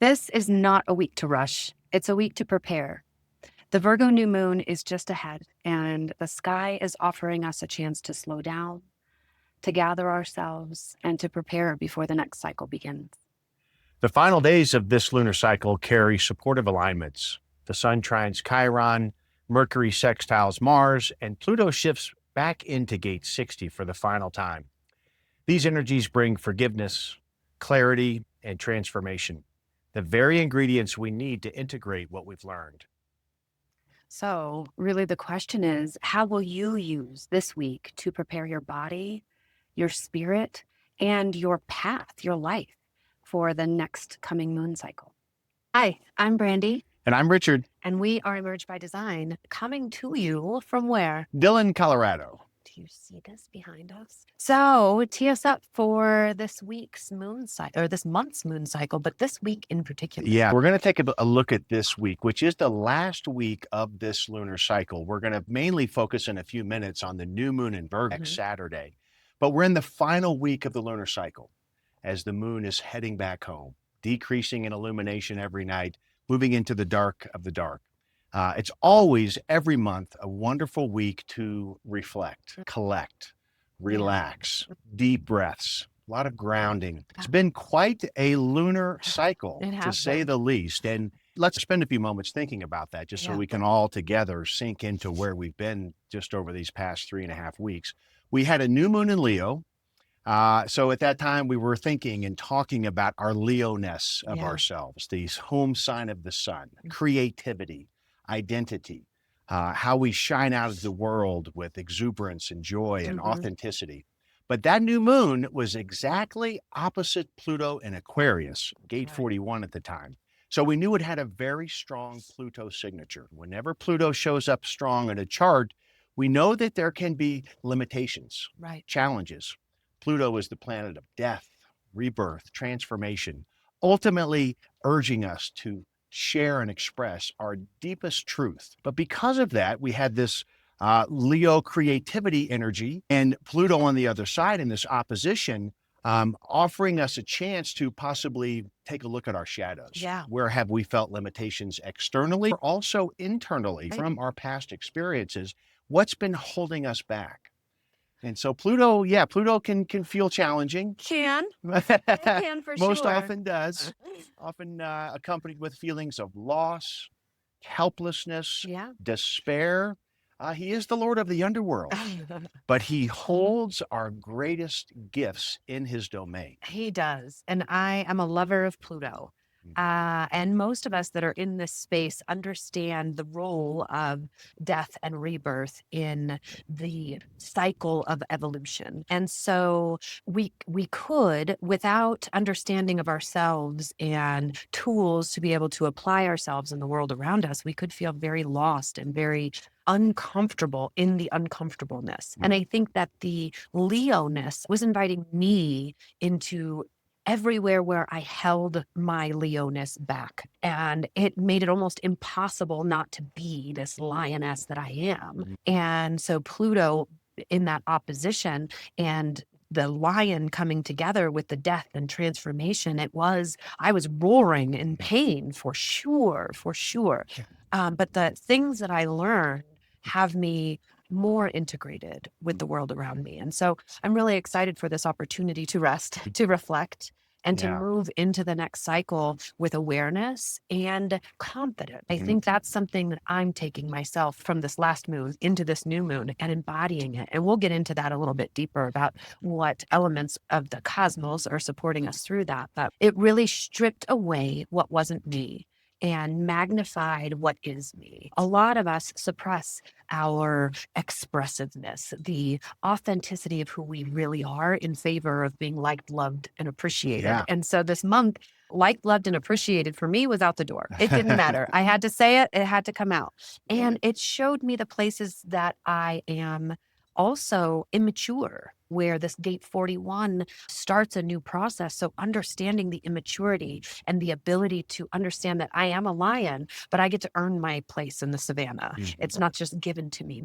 This is not a week to rush. It's a week to prepare. The Virgo New Moon is just ahead, and the sky is offering us a chance to slow down, to gather ourselves, and to prepare before the next cycle begins. The final days of this lunar cycle carry supportive alignments. The Sun trines Chiron, Mercury sextiles Mars, and Pluto shifts back into gate 60 for the final time. These energies bring forgiveness, clarity, and transformation, the very ingredients we need to integrate what we've learned. So, really, the question is, how will you use this week to prepare your body, your spirit, and your path, your life for the next coming moon cycle? Hi, I'm Brandy. And I'm Richard. And we are Emerged by Design, coming to you from where? Dillon, Colorado. Do you see this behind us? So tee us up for this week's moon cycle, or this month's moon cycle, but this week in particular. Yeah, we're going to take a look at this week, which is the last week of this lunar cycle. We're going to mainly focus in a few minutes on the new moon in Virgo next Saturday. But we're in the final week of the lunar cycle as the moon is heading back home, decreasing in illumination every night, moving into the dark of the dark. It's always, every month, a wonderful week to reflect, collect, relax, deep breaths, a lot of grounding. It's been quite a lunar cycle, to say the least. And let's spend a few moments thinking about that, just so we can all together sink into where we've been just over these past 3.5 weeks. We had a new moon in Leo. So at that time, we were thinking and talking about our Leo-ness of ourselves, the home sign of the sun, creativity, identity, how we shine out of the world with exuberance and joy and authenticity. But that new moon was exactly opposite Pluto in Aquarius, gate 41 at the time. So we knew it had a very strong Pluto signature. Whenever Pluto shows up strong in a chart, we know that there can be limitations, challenges. Pluto is the planet of death, rebirth, transformation, ultimately urging us to share and express our deepest truth. But because of that, we had this Leo creativity energy and Pluto on the other side in this opposition, offering us a chance to possibly take a look at our shadows. Where have we felt limitations externally, or also internally from our past experiences? What's been holding us back? And so Pluto, Pluto can feel challenging. It can for sure. Most often does. Often accompanied with feelings of loss, helplessness, despair. He is the Lord of the underworld, but he holds our greatest gifts in his domain. He does. And I am a lover of Pluto. And most of us that are in this space understand the role of death and rebirth in the cycle of evolution. And so we could, without understanding of ourselves and tools to be able to apply ourselves in the world around us, we could feel very lost and very uncomfortable in the uncomfortableness. And I think that the Leo-ness was inviting me into everywhere where I held my Leo-ness back. And it made it almost impossible not to be this lioness that I am. And so Pluto in that opposition and the lion coming together with the death and transformation, I was roaring in pain for sure. But the things that I learned have me more integrated with the world around me. And so I'm really excited for this opportunity to rest, to reflect, and to move into the next cycle with awareness and confidence. I think that's something that I'm taking myself from this last moon into this new moon and embodying it. And we'll get into that a little bit deeper about what elements of the cosmos are supporting us through that. But it really stripped away what wasn't me and magnified what is me. A lot of us suppress our expressiveness, the authenticity of who we really are in favor of being liked, loved, and appreciated. And so this month, liked, loved, and appreciated for me was out the door. It didn't matter. I had to say it. It had to come out. And it showed me the places that I am also immature, where this gate 41 starts a new process. So understanding the immaturity and the ability to understand that I am a lion, but I get to earn my place in the savannah. It's not just given to me.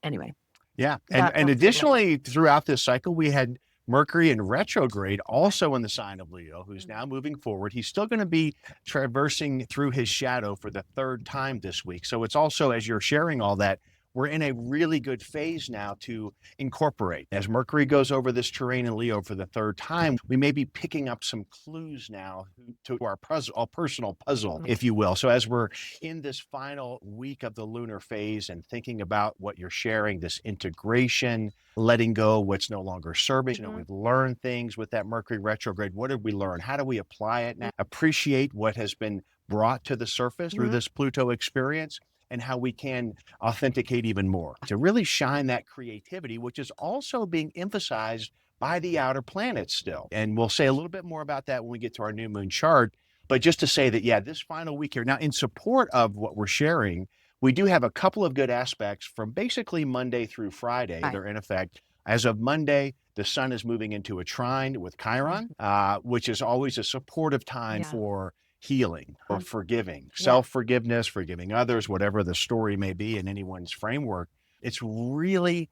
Anyway. And additionally, throughout this cycle, we had Mercury in retrograde, also in the sign of Leo, who's now moving forward. He's still going to be traversing through his shadow for the third time this week. So it's also, as you're sharing all that, we're in a really good phase now to incorporate. As Mercury goes over this terrain in Leo for the third time, we may be picking up some clues now to our personal puzzle, if you will. So as we're in this final week of the lunar phase and thinking about what you're sharing, this integration, letting go what's no longer serving. We've learned things with that Mercury retrograde. What did we learn? How do we apply it now? Appreciate what has been brought to the surface through this Pluto experience, and how we can authenticate even more to really shine that creativity, which is also being emphasized by the outer planets still. And we'll say a little bit more about that when we get to our new moon chart. But just to say that, yeah, this final week here, now in support of what we're sharing, we do have a couple of good aspects from basically Monday through Friday. They're in effect. As of Monday, the sun is moving into a trine with Chiron, which is always a supportive time for healing or forgiving, self-forgiveness, forgiving others, whatever the story may be in anyone's framework. It's really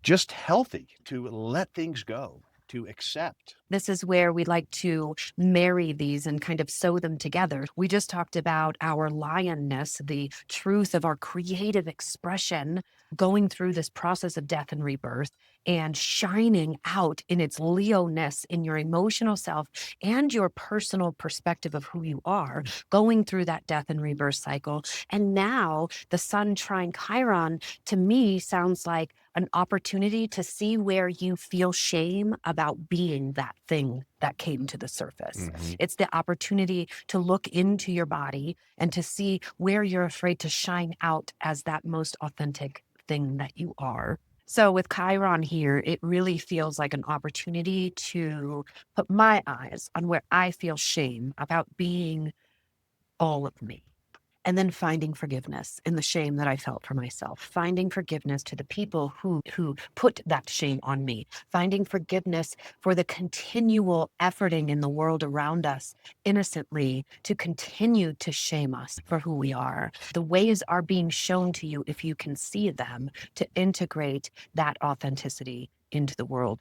just healthy to let things go, to accept. This is where we like to marry these and kind of sew them together. We just talked about our lionness, the truth of our creative expression, going through this process of death and rebirth and shining out in its Leo-ness in your emotional self and your personal perspective of who you are, going through that death and rebirth cycle. And now the sun trine Chiron, to me, sounds like an opportunity to see where you feel shame about being that thing that came to the surface. It's the opportunity to look into your body and to see where you're afraid to shine out as that most authentic thing that you are. So with Chiron here, it really feels like an opportunity to put my eyes on where I feel shame about being all of me. And then finding forgiveness in the shame that I felt for myself, finding forgiveness to the people who put that shame on me, finding forgiveness for the continual efforting in the world around us innocently to continue to shame us for who we are. The ways are being shown to you if you can see them to integrate that authenticity into the world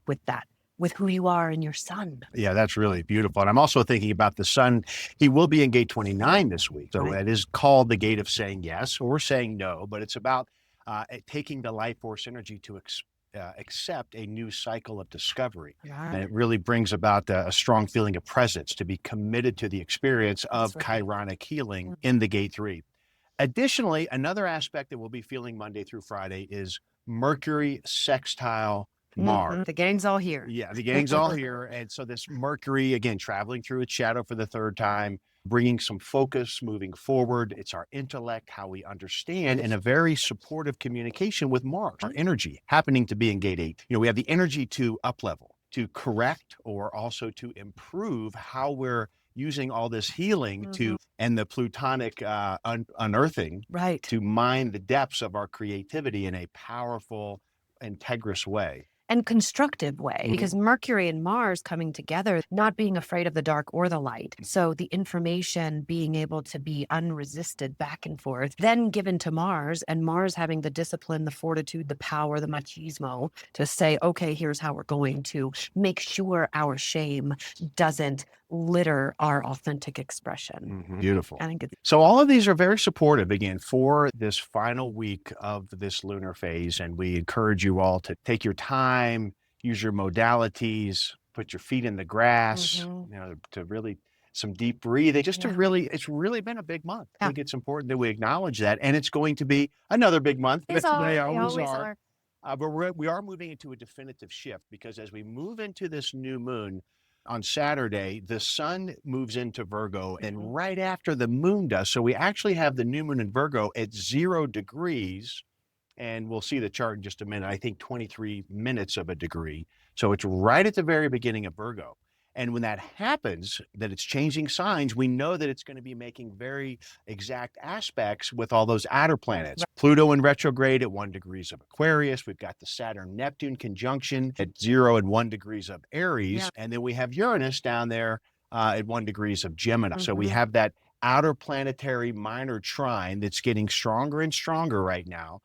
with who you are and your sun. Yeah, that's really beautiful. And I'm also thinking about the sun. He will be in gate 29 this week. So it is called the gate of saying yes or saying no, but it's about taking the life force energy to accept a new cycle of discovery. And it really brings about a strong feeling of presence, to be committed to the experience of chironic healing in the gate 3. Additionally, another aspect that we'll be feeling Monday through Friday is Mercury sextile Mars. The gang's all here. Yeah, the gang's all here. And so this Mercury, again, traveling through its shadow for the third time, bringing some focus, moving forward. It's our intellect, how we understand, and a very supportive communication with Mars, our energy happening to be in gate 8. We have the energy to up-level, to correct, or also to improve how we're using all this healing and the plutonic unearthing to mine the depths of our creativity in a powerful, integrous way. And constructive way, because Mercury and Mars coming together, not being afraid of the dark or the light. So the information being able to be unresisted back and forth, then given to Mars, and Mars having the discipline, the fortitude, the power, the machismo to say, okay, here's how we're going to make sure our shame doesn't litter our authentic expression. Beautiful. So all of these are very supportive, again, for this final week of this lunar phase. And we encourage you all to take your time, use your modalities, put your feet in the grass, to really some deep breathing, just to really, it's really been a big month. I think it's important that we acknowledge that. And it's going to be another big month. They always are. But we are moving into a definitive shift, because as we move into this new moon, on Saturday, the sun moves into Virgo, and right after the moon does. So we actually have the new moon in Virgo at 0 degrees, and we'll see the chart in just a minute. I think 23 minutes of a degree. So it's right at the very beginning of Virgo. And when that happens, that it's changing signs, we know that it's going to be making very exact aspects with all those outer planets. Pluto in retrograde at 1 degrees of Aquarius. We've got the Saturn-Neptune conjunction at 0 and 1 degrees of Aries. And then we have Uranus down there at 1 degrees of Gemini. So we have that outer planetary minor trine that's getting stronger and stronger right now.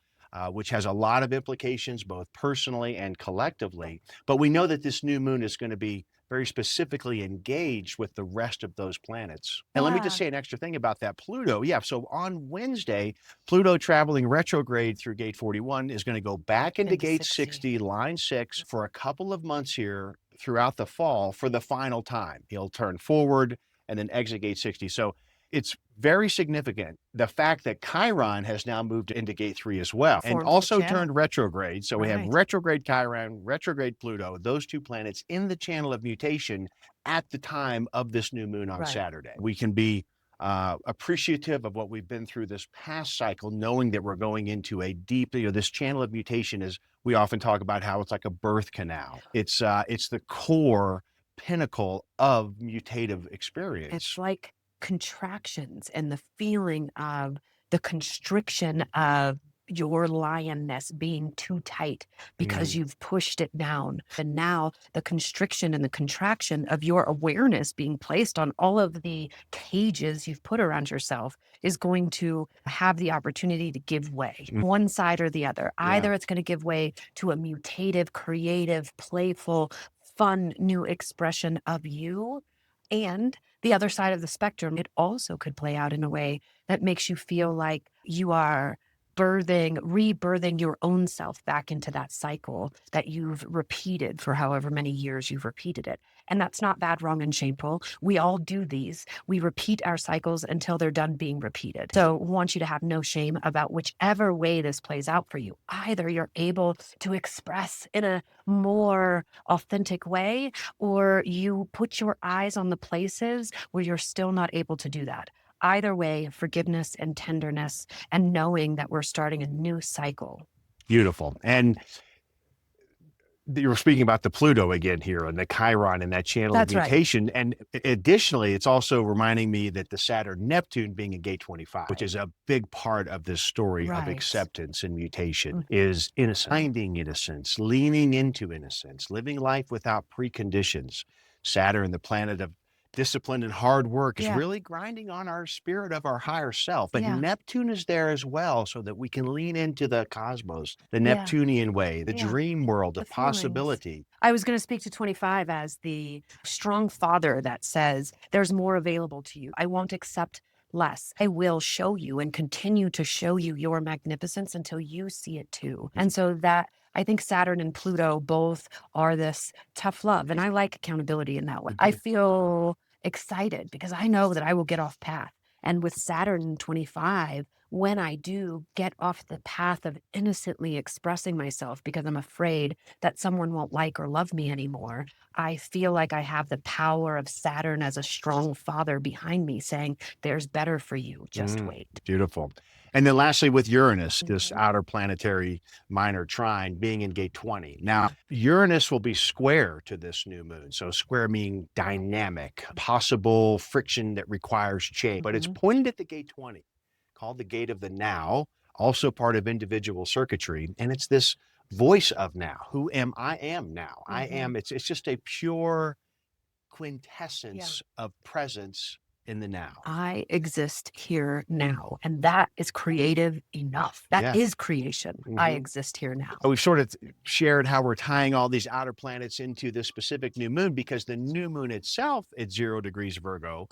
which has a lot of implications, both personally and collectively. But we know that this new moon is going to be very specifically engaged with the rest of those planets. And let me just Yeah. say an extra thing about that Pluto. Yeah, so on Wednesday, Pluto traveling retrograde through gate 41 is going to go back into Into gate 60. 60, line 6, for a couple of months here throughout the fall for the final time. He'll turn forward and then exit gate 60. So it's very significant. The fact that Chiron has now moved into gate 3 as well and Forms the also channel. turned retrograde. So we have Right. retrograde Chiron, retrograde Pluto, those two planets in the channel of mutation at the time of this new moon on Right. Saturday. We can be appreciative of what we've been through this past cycle, knowing that we're going into a deep, this channel of mutation is, we often talk about how it's like a birth canal. It's the core pinnacle of mutative experience. It's like contractions and the feeling of the constriction of your lioness being too tight because you've pushed it down. And now the constriction and the contraction of your awareness being placed on all of the cages you've put around yourself is going to have the opportunity to give way, one side or the other. Yeah. Either it's going to give way to a mutative, creative, playful, fun new expression of you, and the other side of the spectrum, it also could play out in a way that makes you feel like you are rebirthing your own self back into that cycle that you've repeated for however many years you've repeated it. And that's not bad, wrong, and shameful. We all do these. We repeat our cycles until they're done being repeated. So I want you to have no shame about whichever way this plays out for you. Either you're able to express in a more authentic way, or you put your eyes on the places where you're still not able to do that. Either way, forgiveness and tenderness and knowing that we're starting a new cycle. Beautiful. And you were speaking about the Pluto again here and the Chiron and that channel That's of right. mutation. And additionally, it's also reminding me that the Saturn Neptune being in gate 25, which is a big part of this story of Right. acceptance and mutation, is innocence, finding innocence, leaning into innocence, living life without preconditions. Saturn, the planet of discipline and hard work, is Yeah. really grinding on our spirit of our higher self. But Yeah. Neptune is there as well so that we can lean into the cosmos, the Yeah. Neptunian way, the Yeah. dream world The of feelings. possibility. I was going to speak to 25 as the strong father that says, there's more available to you. I won't accept less. I will show you and continue to show you your magnificence until you see it too. And so that, I think Saturn and Pluto both are this tough love. And I like accountability in that way. I feel excited because I know that I will get off path. And with Saturn in 25, when I do get off the path of innocently expressing myself because I'm afraid that someone won't like or love me anymore, I feel like I have the power of Saturn as a strong father behind me saying, there's better for you. Just wait. Beautiful. And then lastly, with Uranus, this outer planetary minor trine being in gate 20. Now, Uranus will be square to this new moon. So square meaning dynamic, possible friction that requires change, but it's pointed at the gate 20, called the gate of the now, also part of individual circuitry. And it's this voice of now. Who am I? Am now. I am. It's just a pure quintessence of presence in the now. I exist here now. And that is creative enough. That is creation. I exist here now. We've sort of shared how we're tying all these outer planets into this specific new moon because the new moon itself at 0 degrees Virgo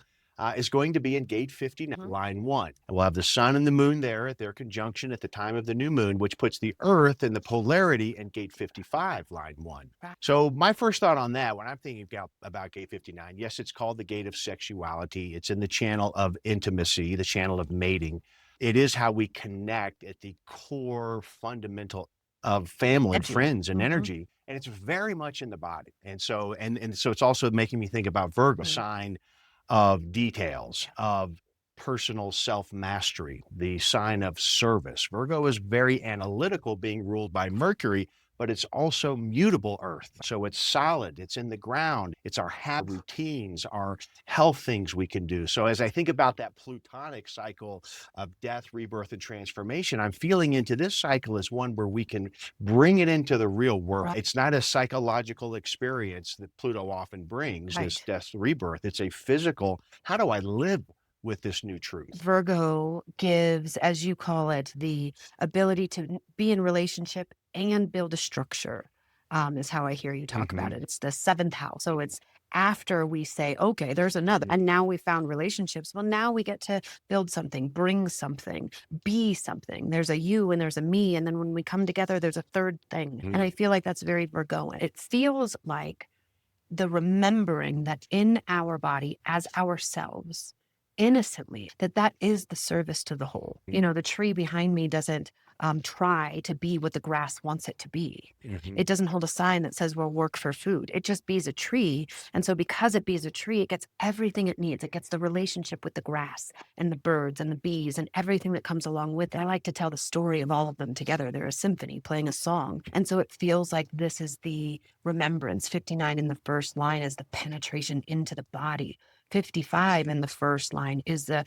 is going to be in gate 59, line 1. And we'll have the sun and the moon there at their conjunction at the time of the new moon, which puts the earth in the polarity in gate 55, line 1. So my first thought on that, when I'm thinking about gate 59, yes, it's called the gate of sexuality. It's in the channel of intimacy, the channel of mating. It is how we connect at the core fundamental of family and friends and energy. And it's very much in the body. And so it's also making me think about Virgo, sign of details, of personal self-mastery, the sign of service. Virgo is very analytical, being ruled by Mercury, but it's also mutable earth. So it's solid, it's in the ground, it's our habit routines, our health things we can do. So as I think about that plutonic cycle of death, rebirth, and transformation, I'm feeling into this cycle as one where we can bring it into the real world. It's not a psychological experience that Pluto often brings, this death, rebirth. It's a physical, how do I live with this new truth? Virgo gives, as you call it, the ability to be in relationship and build a structure, is how I hear you talk about Mhm. it. It's the seventh house. So it's after we say, okay, there's another, and now we found relationships. Well, now we get to build something, bring something, be something. There's a you and there's a me. And then when we come together, there's a third thing. And I feel like that's very Virgoan. It feels like the remembering that in our body as ourselves innocently, that is the service to the whole. The tree behind me doesn't try to be what the grass wants it to be. Mhm. It doesn't hold a sign that says we'll work for food. It just bees a tree. And so because it bees a tree, it gets everything it needs. It gets the relationship with the grass and the birds and the bees and everything that comes along with it. I like to tell the story of all of them together. They're a symphony playing a song. And so it feels like this is the remembrance. 59 in the first line is the penetration into the body. 55 in the first line is the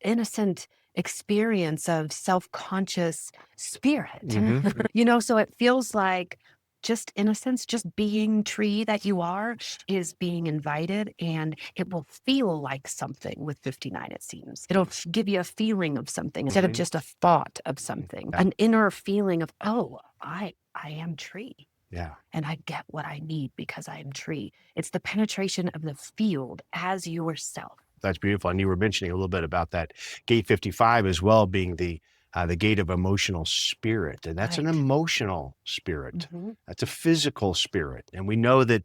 innocent experience of self-conscious spirit. So it feels like just innocence, just being tree that you are is being invited, and it will feel like something with 59, it seems. It'll give you a feeling of something instead of just a thought of something, an inner feeling of, oh, I am tree. Yeah. And I get what I need because I am tree. It's the penetration of the field as yourself. That's beautiful. And you were mentioning a little bit about that gate 55 as well being the gate of emotional spirit. And that's an Right. emotional spirit. Mm-hmm. That's a physical spirit. And we know that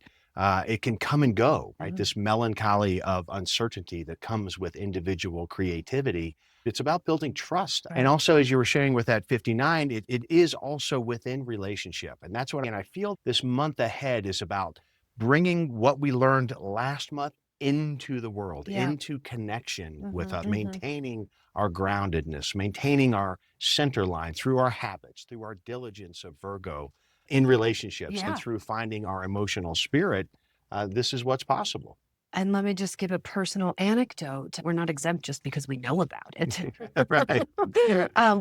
it can come and go, right? This melancholy of uncertainty that comes with individual creativity. It's about building trust. And Right. also, as you were sharing with that 59, it is also within relationship. And that's what, and I feel this month ahead is about bringing what we learned last month into the world, Yeah. into connection with us, Mm-hmm. maintaining our groundedness, maintaining our center line through our habits, through our diligence of Virgo in relationships, and Yeah. through finding our emotional spirit. This is what's possible. And let me just give a personal anecdote. We're not exempt just because we know about it. Right.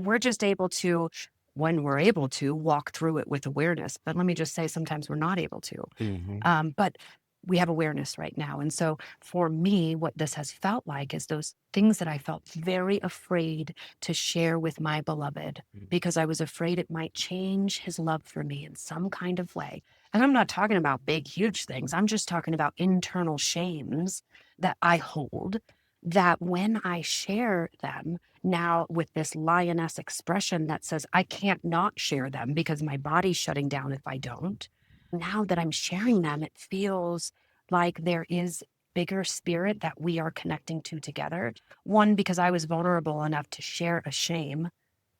We're just able to, when we're able to, walk through it with awareness. But let me just say, sometimes we're not able to. Mhm. But we have awareness right now. And so for me, what this has felt like is those things that I felt very afraid to share with my beloved because I was afraid it might change his love for me in some kind of way. And I'm not talking about big, huge things. I'm just talking about internal shames that I hold, that when I share them now with this lioness expression that says, I can't not share them because my body's shutting down if I don't. Now that I'm sharing them, it feels like there is bigger spirit that we are connecting to together. One, because I was vulnerable enough to share a shame.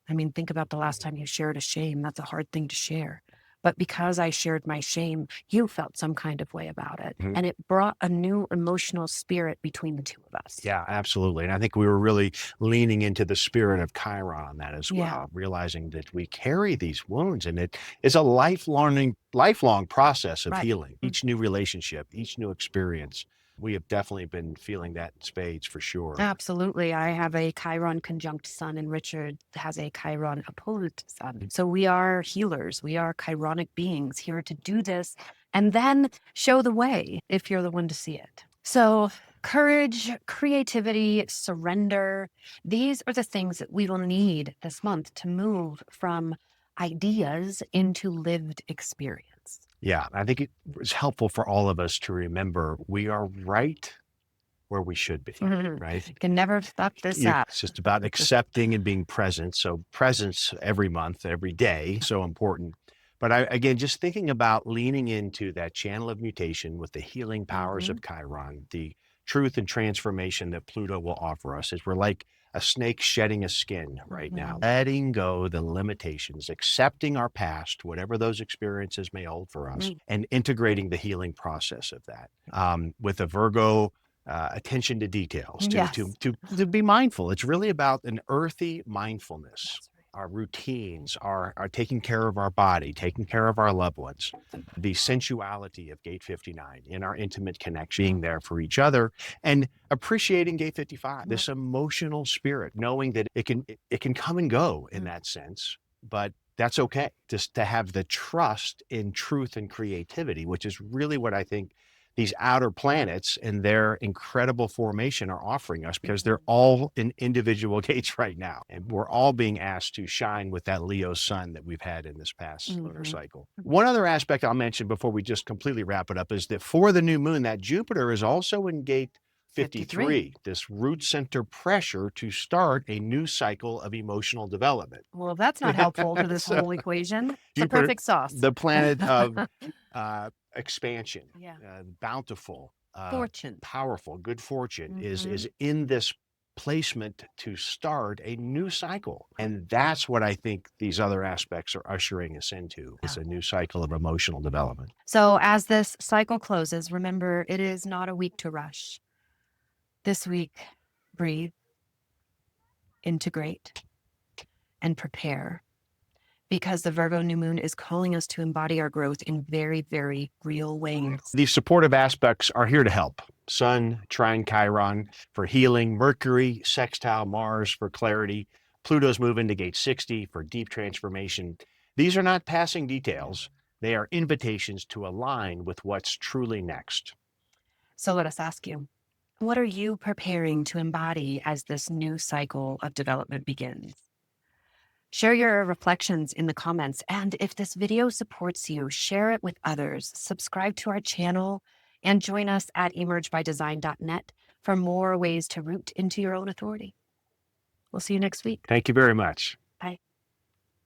I mean, think about the last time you shared a shame. That's a hard thing to share. But because I shared my shame, you felt some kind of way about it. Mhm. And it brought a new emotional spirit between the two of us. Yeah, absolutely. And I think we were really leaning into the spirit of Chiron on that as Yeah. well, realizing that we carry these wounds and it is a lifelong process of Right. healing. Each new relationship, each new experience. We have definitely been feeling that in spades for sure. Absolutely. I have a Chiron conjunct sun, and Richard has a Chiron opposed sun. So we are healers. We are Chironic beings here to do this and then show the way if you're the one to see it. So courage, creativity, surrender, these are the things that we will need this month to move from ideas into lived experience. Yeah, I think it was helpful for all of us to remember we are right where we should be, right? Can never stop this up. It's just about accepting and being present. So presence every month, every day, so important. But again, just thinking about leaning into that channel of mutation with the healing powers of Chiron, the truth and transformation that Pluto will offer us, is we're like a snake shedding a skin right now, letting go the limitations, accepting our past, whatever those experiences may hold for us, and integrating the healing process of that. With a Virgo attention to details, Yes. to be mindful. It's really about an earthy mindfulness. That's right. Our routines, our taking care of our body, taking care of our loved ones, the sensuality of gate 59 in our intimate connection, being there for each other, and appreciating gate 55, this emotional spirit, knowing that it can come and go in that sense, but that's okay. Just to have the trust in truth and creativity, which is really what I think these outer planets and their incredible formation are offering us, because they're all in individual gates right now. And we're all being asked to shine with that Leo sun that we've had in this past lunar cycle. One other aspect I'll mention before we just completely wrap it up is that for the new moon, that Jupiter is also in gate 53, this root center pressure to start a new cycle of emotional development. Well, that's not helpful to this whole equation. It's a Jupiter, perfect sauce. the planet of expansion, Yeah. bountiful, Fortune. powerful, good fortune is in this placement to start a new cycle. And that's what I think these other aspects are ushering us into, is a new cycle of emotional development. So as this cycle closes, remember, it is not a week to rush. This week, breathe, integrate, and prepare, because the Virgo new moon is calling us to embody our growth in very, very real ways. These supportive aspects are here to help. Sun, trine Chiron for healing, Mercury, sextile Mars for clarity, Pluto's move into gate 60 for deep transformation. These are not passing details. They are invitations to align with what's truly next. So let us ask you, what are you preparing to embody as this new cycle of development begins? Share your reflections in the comments. And if this video supports you, share it with others. Subscribe to our channel and join us at emergebydesign.net for more ways to root into your own authority. We'll see you next week. Thank you very much.